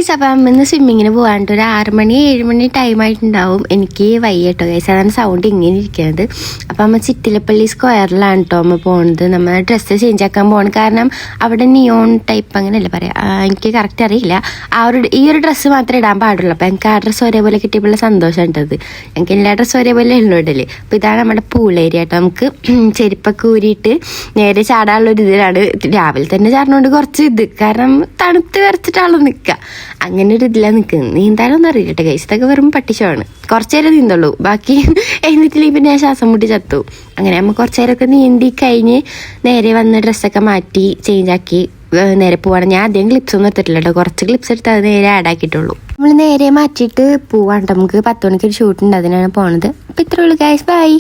Guys, അപ്പം ഇന്ന് സ്വിമ്മിങ്ങിന് പോകാണ്ട് ഒരു 6 മണി 7 മണി ടൈമായിട്ടുണ്ടാവും. എനിക്ക് വയ്യ കേട്ടോ ഗൈസ്, അതാണ് സൗണ്ട് ഇങ്ങനെ ഇരിക്കുന്നത്. അപ്പം അമ്മ ചിറ്റിലപ്പള്ളി സ്ക്വയറിലാണ് കേട്ടോ അമ്മ പോകുന്നത്. നമ്മൾ ഡ്രസ്സ് ചേഞ്ച് ആക്കാൻ പോകണം. കാരണം അവിടെ നിയോൺ ടൈപ്പ് അങ്ങനെയല്ലേ പറയാം, എനിക്ക് കറക്റ്റ് അറിയില്ല. ഈ ഒരു ഡ്രസ്സ് മാത്രമേ ഇടാൻ പാടുള്ളൂ. അപ്പം എനിക്ക് ആ ഡ്രസ്സ് ഒരേപോലെ കിട്ടിയപ്പോൾ സന്തോഷം ഉണ്ടത്. എനിക്ക് എല്ലാ ഡ്രസ്സും ഒരേപോലെ ഉള്ളൂ ഇടല്. അപ്പം ഇതാണ് നമ്മുടെ പൂൾ ഏരിയ കേട്ടോ. നമുക്ക് ചെരുപ്പൊക്കെ ഊരിയിട്ട് നേരെ ചാടാനുള്ളൊരു ഇതിലാണ്. രാവിലെ തന്നെ ചാടുന്നതുകൊണ്ട് കുറച്ച് കാരണം തണുത്ത് വരച്ചിട്ടാണല്ലോ നിൽക്കുക. അങ്ങനെ ഒരു ഇതിലാണ് നിൽക്കുന്നത്. നീന്താനൊന്നും അറിയില്ലട്ടെ ഗൈസ്, ഇതൊക്കെ വെറും പട്ടിഷമാണ്. കുറച്ചു നേരം നീന്തുള്ളൂ, ബാക്കി എന്നിട്ടില്ലെങ്കിൽ പിന്നെ ഞാൻ ശ്വാസം മുട്ടി ചത്തു. അങ്ങനെ നമ്മൾ കുറച്ചു നേരമൊക്കെ നീന്തി കഴിഞ്ഞ് നേരെ വന്ന് ഡ്രസ്സൊക്കെ മാറ്റി ചേഞ്ചാക്കി നേരെ പോവാണ്. ഞാൻ അധികം ക്ലിപ്സ് ഒന്നും എടുത്തിട്ടില്ല കേട്ടോ, കുറച്ച് ക്ലിപ്സ് എടുത്ത് അത് നേരെ ആഡ് ആക്കിയിട്ടുള്ളൂ. നമ്മൾ നേരെ മാറ്റിയിട്ട് പോവാണ്ട്. നമുക്ക് 10 മണിക്ക് ഒരു ഷൂട്ടുണ്ട്, അതിനാണ് പോണത്. അപ്പം ഇത്രയുള്ളൂ ഗൈസ്, ബൈ.